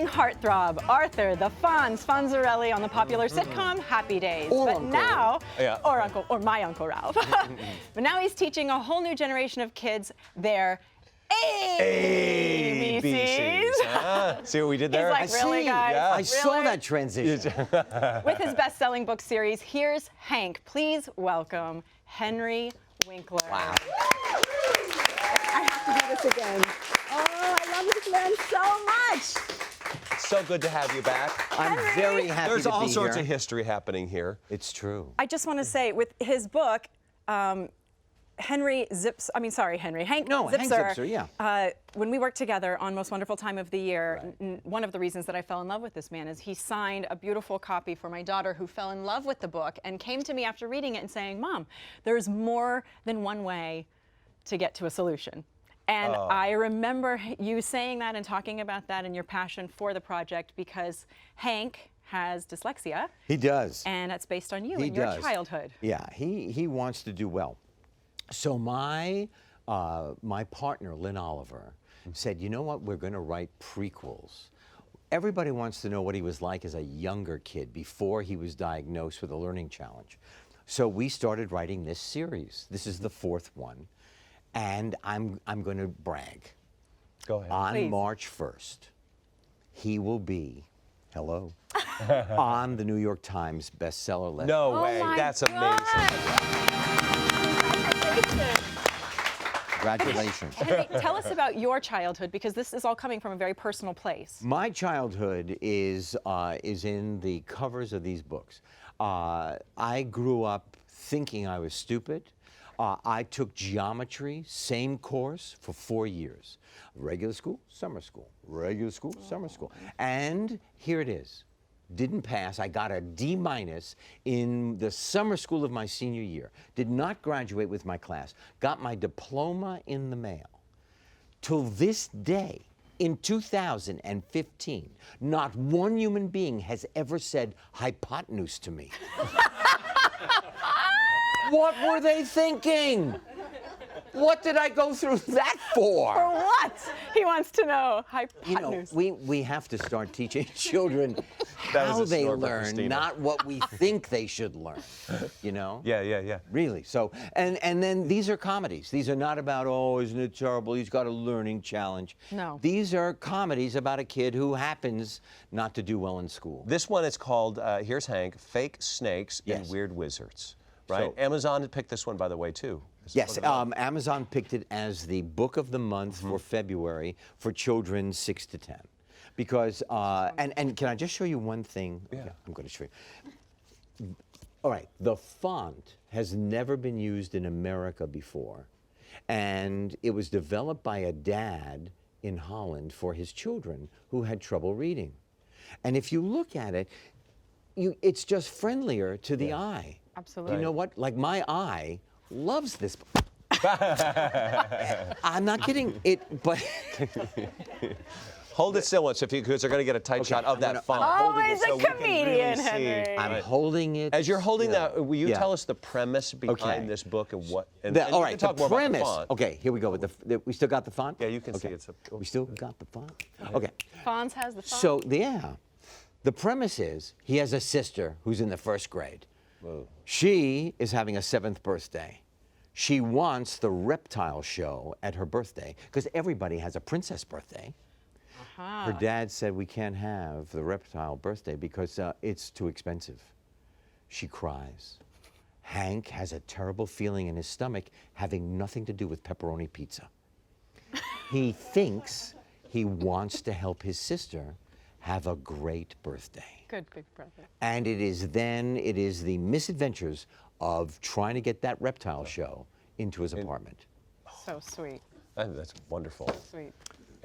playing heartthrob Arthur the Fonzarelli on the popular sitcom Happy Days. Or my Uncle Ralph. But now he's teaching a whole new generation of kids their ABCs. See what we did there? He's like, really, guys? I Really? saw that transition. With his best-selling book series, here's Hank. Please welcome Henry Winkler. Wow. I have to do this again. Oh, I love this man so much. So good to have you back. I'm very happy to be here. There's all sorts of history happening here. It's true. I just want to say, with his book, Hank Zipser, yeah. When we worked together on Most Wonderful Time of the Year, one of the reasons that I fell in love with this man is he signed a beautiful copy for my daughter who fell in love with the book and came to me after reading it and saying, Mom, there's more than one way to get to a solution. And I remember you saying that and talking about that and your passion for the project because Hank has dyslexia. He does. And that's based on you and your childhood. Yeah, he wants to do well. So my partner, Lynn Oliver, said, you know what, we're going to write prequels. Everybody wants to know what he was like as a younger kid before he was diagnosed with a learning challenge. So we started writing this series. This is the 4th one. And I'm going to brag. Go ahead. On March 1st, he will be, on the New York Times bestseller list. No way. That's amazing. Congratulations. Henry, tell us about your childhood, because this is all coming from a very personal place. My childhood is in the covers of these books. I grew up thinking I was stupid. I took geometry, same course, for 4 years. Regular school, summer school, regular school, summer school. And here it is. Didn't pass. I got a D- in the summer school of my senior year. Did not graduate with my class. Got my diploma in the mail. Till this day, in 2015, not one human being has ever said hypotenuse to me. What were they thinking? What did I go through that for? For what? He wants to know. Hypotenuse. You know, we have to start teaching children how they learn, not what we think they should learn. You know? Yeah. Really. So, and then these are comedies. These are not about, oh, isn't it terrible? He's got a learning challenge. No. These are comedies about a kid who happens not to do well in school. This one is called, here's Hank, Fake Snakes and Weird Wizards. Right? So, Amazon picked this one, by the way, too. Yes, Amazon picked it as the book of the month for February for children 6 to 10. Because, and can I just show you one thing? Yeah. I'm going to show you. All right, the font has never been used in America before. And it was developed by a dad in Holland for his children who had trouble reading. And if you look at it, it's just friendlier to the eye. Absolutely. You know what? Like my eye loves this. I'm not kidding. But hold it still once, because they're going to get a tight shot of that font. Always a comedian, Henry. I'm holding it. As you're holding that, will you tell us the premise behind this book and what? And all right, the premise. About the font. Okay, here we go with we still got the font. Yeah, you can see it. We still got the font. Okay. Fonz has the font. So the premise is he has a sister who's in the 1st grade. Whoa. She is having a 7th birthday. She wants the reptile show at her birthday because everybody has a princess birthday. Her dad said we can't have the reptile birthday because it's too expensive. She cries. Hank has a terrible feeling in his stomach having nothing to do with pepperoni pizza. He thinks he wants to help his sister have a great birthday. Good big brother. And it is the misadventures of trying to get that reptile show into his apartment. So sweet. That's wonderful. Sweet.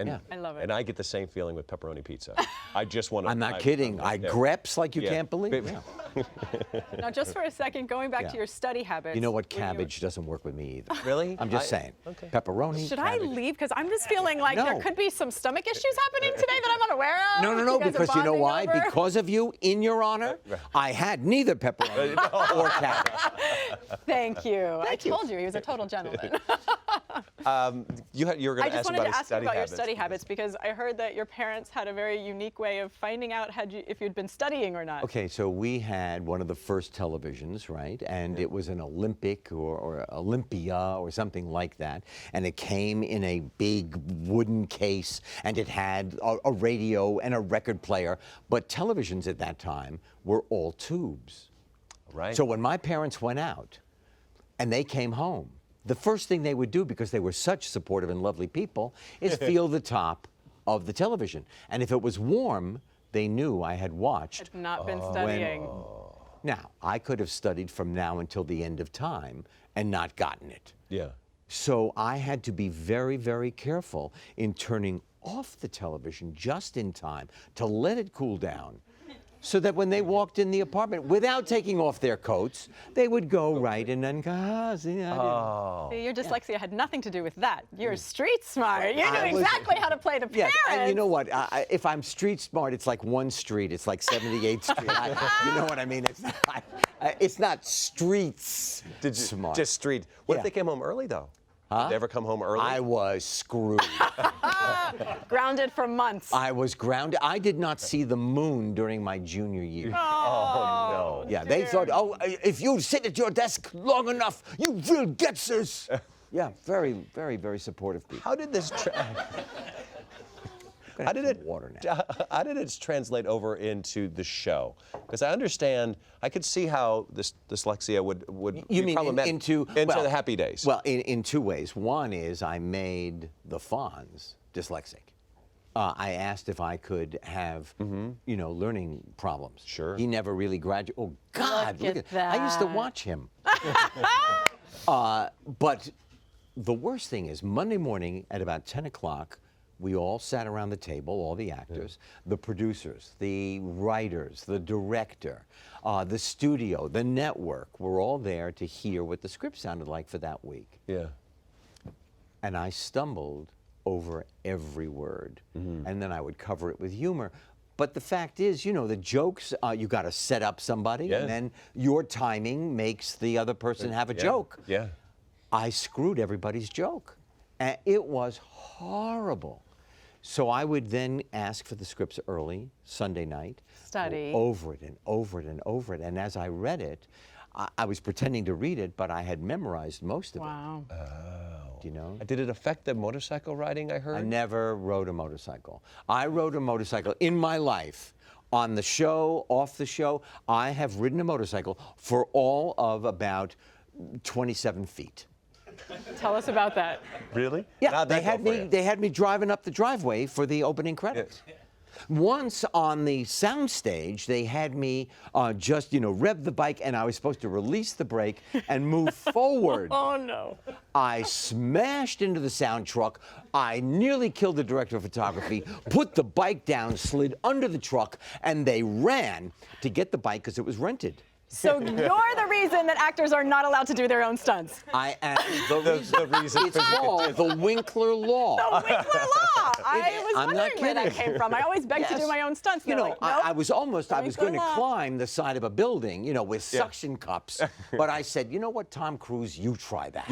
And, I love it. And I get the same feeling with pepperoni pizza. I just want to. I'm not kidding. I greps like you can't believe. Yeah. Now, just for a second, going back to your study habits. You know what? Cabbage doesn't work with me either. Really? I'm just saying. Okay. Pepperoni. Should cabbage. I leave? Because I'm just feeling like there could be some stomach issues happening today that I'm unaware of. No, because you know why? Over. Because of you, in your honor, I had neither pepperoni or cabbage. Thank you. I told you he was a total gentleman. You were going I to just ask wanted about to ask you about your habits. study habits because I heard that your parents had a very unique way of finding out if you'd been studying or not. Okay, so we had one of the first televisions, right? And it was an Olympic or Olympia or something like that. And it came in a big wooden case, and it had a radio and a record player. But televisions at that time were all tubes. Right. So when my parents went out and they came home, the first thing they would do, because they were such supportive and lovely people, is feel the top of the television. And if it was warm, they knew I had watched. Had not been studying. Now, I could have studied from now until the end of time and not gotten it. Yeah. So I had to be very, very careful in turning off the television just in time to let it cool down, so that when they walked in the apartment without taking off their coats, they would go right and then go, see, See, your dyslexia had nothing to do with that. You're street smart. You knew was- exactly how to play the parents. and you know what? If I'm street smart, it's like one street. It's like 78th Street. You know what I mean? It's not streets smart. Just street. What Yeah. if they came home early, though? Huh? Did they ever come home early? I was screwed. Grounded for months. I was grounded. I did not see the moon during my junior year. Oh, no. Yeah, they thought, oh, if you sit at your desk long enough, you will get this. Yeah, very, very, very supportive people. How did this... How did it water now? How did it translate over into the show? Because I understand, I could see how this dyslexia would You be mean problematic into the happy days. Well, in two ways. One is I made the Fonz dyslexic. I asked if I could have, learning problems. Sure. He never really graduated. Oh God, Look at I used to that. watch him. But the worst thing is Monday morning at about 10 o'clock, we all sat around the table, all the actors, the producers, the writers, the director, the studio, the network. We're all there to hear what the script sounded like for that week. Yeah. And I stumbled over every word. And then I would cover it with humor. But the fact is, the jokes, you got to set up somebody, Yeah. and then your timing makes the other person have a joke. Yeah. I screwed everybody's joke. And it was horrible. So I would then ask for the scripts early, Sunday night. Study. Go over it and over it and over it. And as I read it, I was pretending to read it, but I had memorized most of Wow. it. Do you know? Did it affect the motorcycle riding, I heard? I never rode a motorcycle. I rode a motorcycle in my life. On the show, off the show, I have ridden a motorcycle for all of about 27 feet. Tell us about that. Really? Yeah, How'd that go for you? they had me driving up the driveway for the opening credits. Once on the soundstage, they had me just, rev the bike, and I was supposed to release the brake and move forward. Oh, no. I smashed into the sound truck. I nearly killed the director of photography, put the bike down, slid under the truck, and they ran to get the bike because it was rented. So you're the reason that actors are not allowed to do their own stunts. I am the reason. It's called the Winkler Law. The Winkler Law. I was I'm not wondering where that kidding. came from. I always beg to Yes. do my own stunts. You They're know, like, nope. I was going Winkler to Law. climb the side of a building, with suction cups. But I said, you know what, Tom Cruise, you try that.